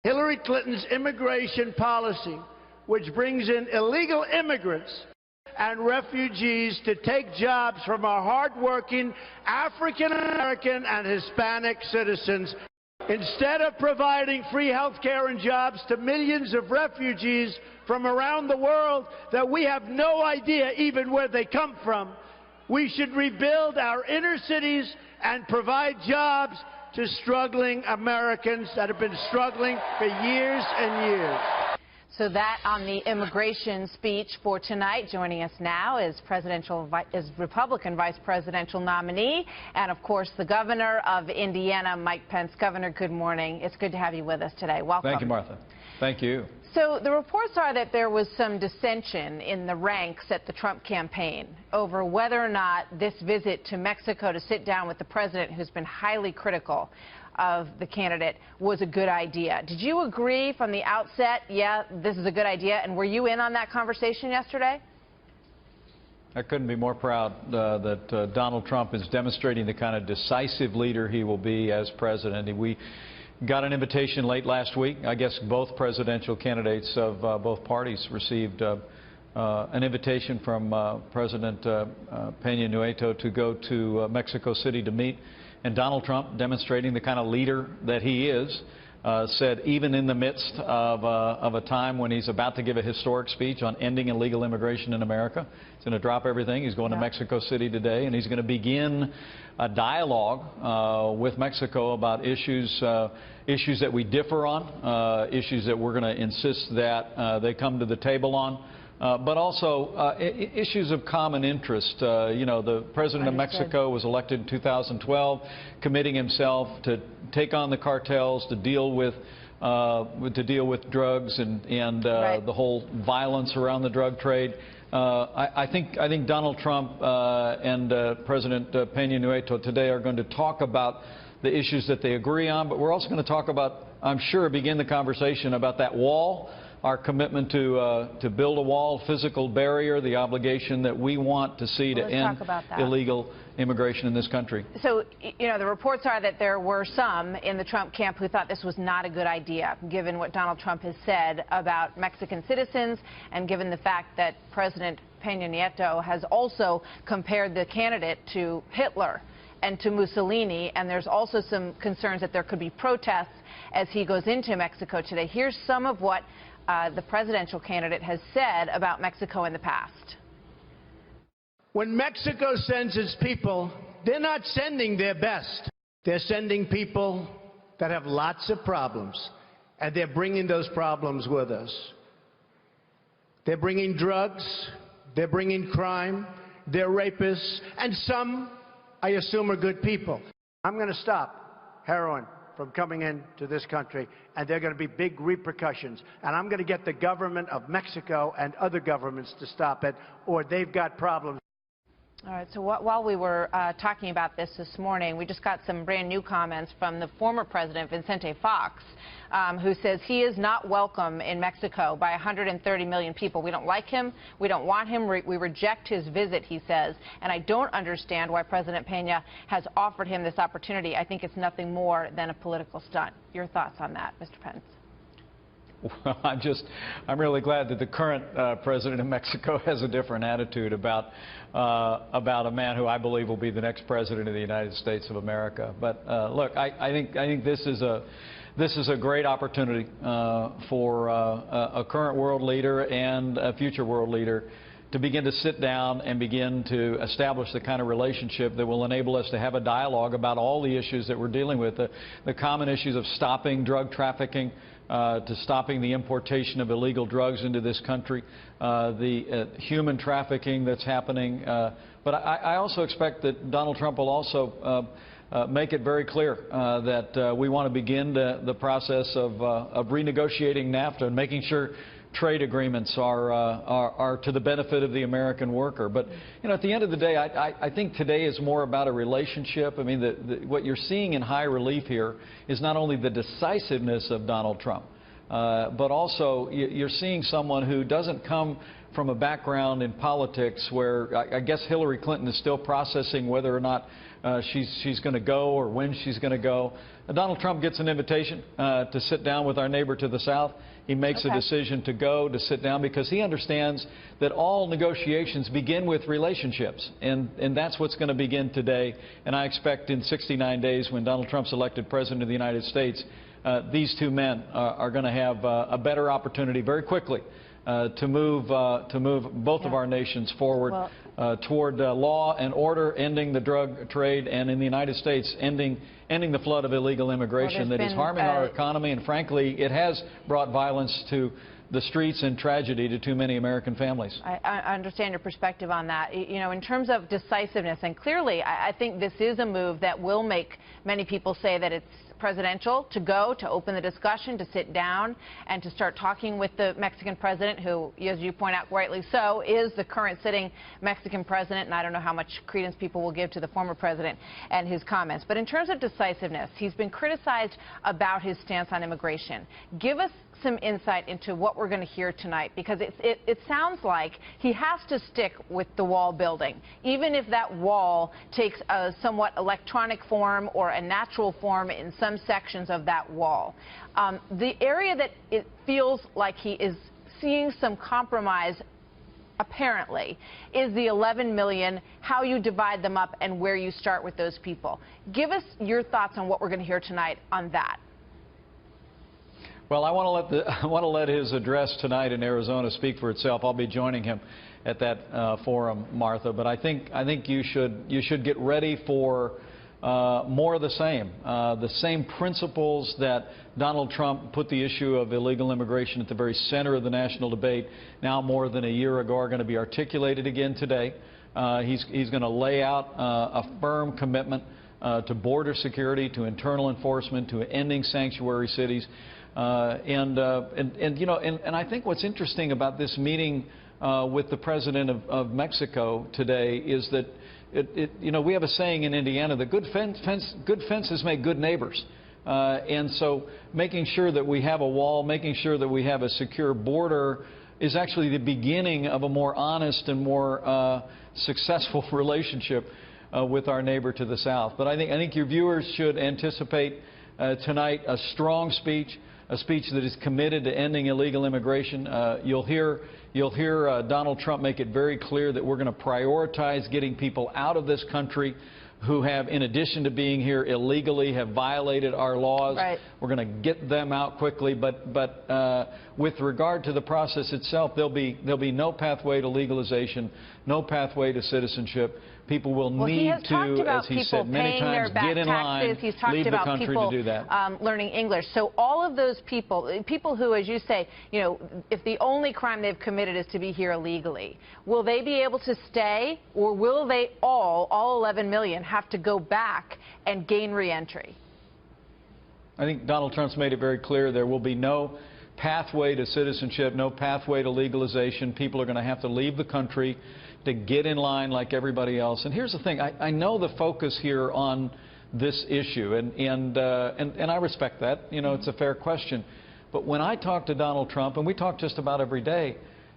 Hillary Clinton's immigration policy, which brings in illegal immigrants and refugees to take jobs from our hardworking African American and Hispanic citizens. Instead of providing free health care and jobs to millions of refugees from around the world that we have no idea even where they come from, we should rebuild our inner cities and provide jobs to struggling Americans that have been struggling for years and years. So that on the immigration speech for tonight. Joining us now is Republican vice presidential nominee and, of course, the governor of Indiana, Mike Pence. Governor, good morning. It's good to have you with us today. Welcome. Thank you, Martha. Thank you. So the reports are that there was some dissension in the ranks at the Trump campaign over whether or not this visit to Mexico to sit down with the president, who's been highly critical of the candidate, was a good idea. Did you agree from the outset, yeah, this is a good idea, and were you in on that conversation yesterday? I couldn't be more proud that Donald Trump is demonstrating the kind of decisive leader he will be as president. We got an invitation late last week. I guess both presidential candidates of both parties received an invitation from President Peña Nieto to go to Mexico City to meet. And Donald Trump, demonstrating the kind of leader that he is, said even in the midst of a time when he's about to give a historic speech on ending illegal immigration in America, he's going to drop everything. He's going to Mexico City today, and he's going to begin a dialogue with Mexico about issues that we differ on, issues that we're going to insist that they come to the table on. But also issues of common interest. You know, the president of Mexico was elected in 2012, committing himself to take on the cartels, to deal with drugs and the whole violence around the drug trade. I think Donald Trump and President Peña Nieto today are going to talk about the issues that they agree on, but we're also going to talk about, I'm sure, begin the conversation about that wall. Our commitment to build a wall, physical barrier, the obligation that we want to see to end illegal immigration in this country. So, you know, the reports are that there were some in the Trump camp who thought this was not a good idea, given what Donald Trump has said about Mexican citizens and given the fact that President Peña Nieto has also compared the candidate to Hitler and to Mussolini, and there's also some concerns that there could be protests as he goes into Mexico today. Here's some of what the presidential candidate has said about Mexico in the past. When Mexico sends its people, they're not sending their best. They're sending people that have lots of problems, and they're bringing those problems with us. They're bringing drugs, they're bringing crime, they're rapists, and some, I assume, are good people. I'm going to stop heroin from coming into this country, and there are going to be big repercussions. And I'm going to get the government of Mexico and other governments to stop it, or they've got problems. All right, so while we were talking about this morning, we just got some brand new comments from the former president, Vicente Fox, who says he is not welcome in Mexico by 130 million people. We don't like him. We don't want him. We reject his visit, he says. And I don't understand why President Peña has offered him this opportunity. I think it's nothing more than a political stunt. Your thoughts on that, Mr. Pence? Well, I'm really glad that the current president of Mexico has a different attitude about a man who I believe will be the next president of the United States of America. But look, I think this is a great opportunity for a current world leader and a future world leader to begin to sit down and begin to establish the kind of relationship that will enable us to have a dialogue about all the issues that we're dealing with, the common issues of stopping drug trafficking, to stopping the importation of illegal drugs into this country, the human trafficking that's happening. But I also expect that Donald Trump will also make it very clear that we want to begin the process of renegotiating NAFTA and making sure trade agreements are to the benefit of the American worker. But, you know, at the end of the day, I think today is more about a relationship. I mean, what you're seeing in high relief here is not only the decisiveness of Donald Trump, but also you're seeing someone who doesn't come from a background in politics where I guess Hillary Clinton is still processing whether or not she's going to go or when she's going to go. Donald Trump gets an invitation to sit down with our neighbor to the south. He makes a decision to go, to sit down, because he understands that all negotiations begin with relationships. And that's what's going to begin today. And I expect in 69 days, when Donald Trump's elected president of the United States, these two men are going to have a better opportunity very quickly to move both of our nations forward toward law and order, ending the drug trade, and in the United States, ending the flood of illegal immigration that is harming our economy, and frankly, it has brought violence to the streets and tragedy to too many American families. I understand your perspective on that. You know, in terms of decisiveness, and clearly, I think this is a move that will make many people say that it's presidential to go, to open the discussion, to sit down and to start talking with the Mexican president, who, as you point out rightly so, is the current sitting Mexican president, and I don't know how much credence people will give to the former president and his comments. But in terms of decisiveness, he's been criticized about his stance on immigration. Give us some insight into what we're going to hear tonight, because it sounds like he has to stick with the wall building, even if that wall takes a somewhat electronic form or a natural form in some sections of that wall. The area that it feels like he is seeing some compromise, apparently, is the 11 million, how you divide them up and where you start with those people. Give us your thoughts on what we're going to hear tonight on that. Well, I want to let his address tonight in Arizona speak for itself. I'll be joining him at that forum, Martha. But I think you should get ready for more of the same principles that Donald Trump put the issue of illegal immigration at the very center of the national debate now more than a year ago are going to be articulated again today. He's going to lay out a firm commitment to border security, to internal enforcement, to ending sanctuary cities. And I think what's interesting about this meeting with the president of Mexico today is that we have a saying in Indiana that good fences make good neighbors. And so making sure that we have a wall, making sure that we have a secure border is actually the beginning of a more honest and more successful relationship with our neighbor to the south. But I think your viewers should anticipate tonight a strong speech, a speech that is committed to ending illegal immigration. You'll hear Donald Trump make it very clear that we're going to prioritize getting people out of this country who have, in addition to being here illegally, have violated our laws. Right. We're going to get them out quickly. But with regard to the process itself, there'll be no pathway to legalization, no pathway to citizenship. People will need to, as he said many times, get in line, leave the country to do that. Learning English. So all of those people who, as you say, if the only crime they've committed is to be here illegally, will they be able to stay, or will they all 11 million, have to go back and gain re-entry? I think Donald Trump's made it very clear there will be no pathway to citizenship, no pathway to legalization. People are going to have to leave the country to get in line like everybody else. And here's the thing. I know the focus here on this issue, and I respect that. It's a fair question. But when I talk to Donald Trump, and we talk just about every day,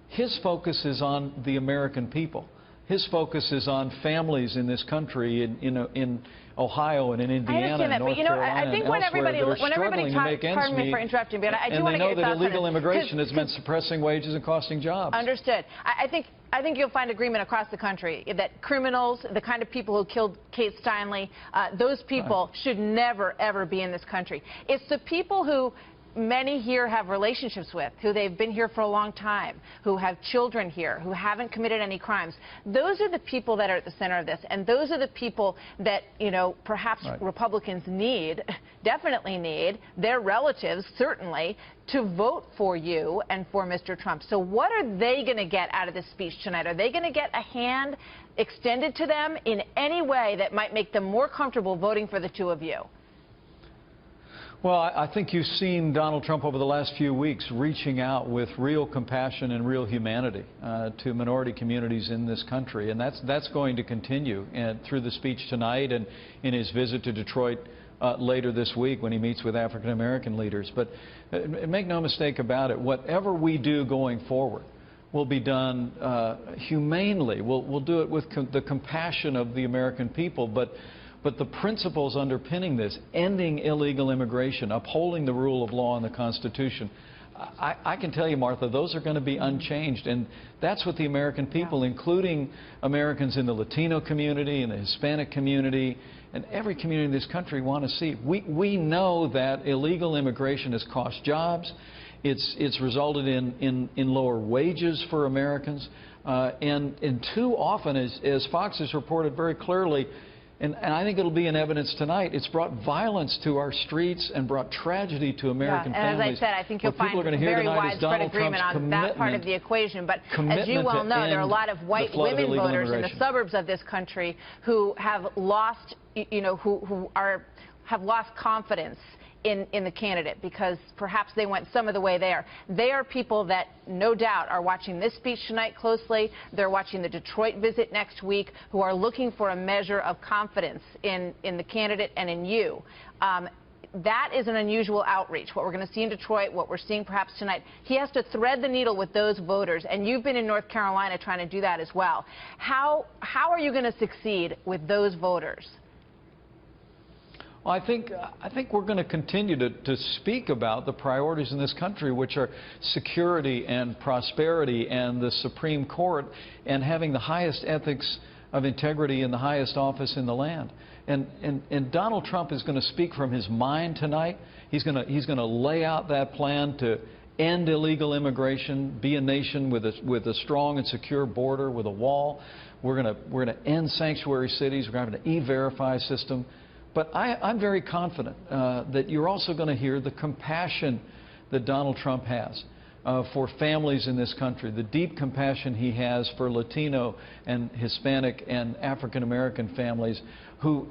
his focus is on the American people. His focus is on families in this country, in Ohio and in Indiana and North Carolina, I think when everybody talks, pardon me for interrupting, but I do want to get your thoughts on it. And they know that illegal immigration has been suppressing wages and costing jobs. Understood. I think you'll find agreement across the country that criminals, the kind of people who killed Kate Steinle, those people should never, ever be in this country. It's the people who many here have relationships with, who they've been here for a long time, who have children here, who haven't committed any crimes. Those are the people that are at the center of this, and those are the people that, perhaps Republicans need, definitely need, their relatives, certainly, to vote for you and for Mr. Trump. So what are they going to get out of this speech tonight? Are they going to get a hand extended to them in any way that might make them more comfortable voting for the two of you? Well, I think you've seen Donald Trump over the last few weeks reaching out with real compassion and real humanity to minority communities in this country, and that's going to continue through the speech tonight and in his visit to Detroit later this week when he meets with African American leaders. But make no mistake about it, whatever we do going forward will be done humanely. We'll do it with the compassion of the American people. But the principles underpinning this, ending illegal immigration, upholding the rule of law and the Constitution, I can tell you, Martha, those are going to be unchanged. And that's what the American people, including Americans in the Latino community and the Hispanic community and every community in this country, want to see. We know that illegal immigration has cost jobs. It's resulted in lower wages for Americans. And too often, as Fox has reported very clearly, and I think it'll be in evidence tonight, it's brought violence to our streets and brought tragedy to American families. And as I said, I think you'll find very widespread agreement on that part of the equation. But as you well know, there are a lot of white women voters in the suburbs of this country who have lost, who have lost confidence in the candidate because perhaps they went some of the way there. They are people that no doubt are watching this speech tonight closely. They're watching the Detroit visit next week, who are looking for a measure of confidence in the candidate and in you. That is an unusual outreach. What we're going to see in Detroit, what we're seeing perhaps tonight, he has to thread the needle with those voters. And you've been in North Carolina trying to do that as well. How are you going to succeed with those voters? Well, I think we're going to continue to speak about the priorities in this country, which are security and prosperity and the Supreme Court and having the highest ethics of integrity in the highest office in the land. And Donald Trump is going to speak from his mind tonight. He's going to lay out that plan to end illegal immigration, be a nation with a strong and secure border with a wall. We're going to end sanctuary cities. We're going to have an E-Verify system. But I'm very confident that you're also going to hear the compassion that Donald Trump has for families in this country, the deep compassion he has for Latino and Hispanic and African American families who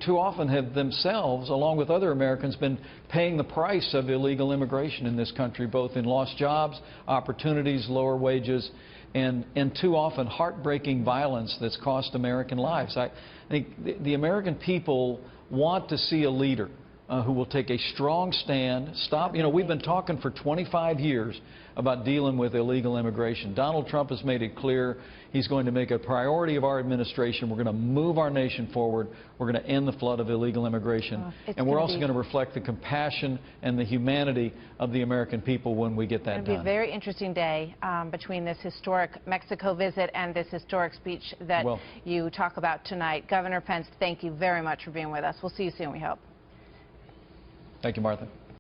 too often have themselves, along with other Americans, been paying the price of illegal immigration in this country, both in lost jobs, opportunities, lower wages, and too often heartbreaking violence that's cost American lives. I think the American people want to see a leader who will take a strong stand, stop. We've been talking for 25 years about dealing with illegal immigration. Donald Trump has made it clear he's going to make a priority of our administration. We're going to move our nation forward. We're going to end the flood of illegal immigration. And we're also going to reflect the compassion and the humanity of the American people when we get that done. It'll be a very interesting day between this historic Mexico visit and this historic speech that you talk about tonight. Governor Pence, thank you very much for being with us. We'll see you soon, we hope. Thank you, Martha.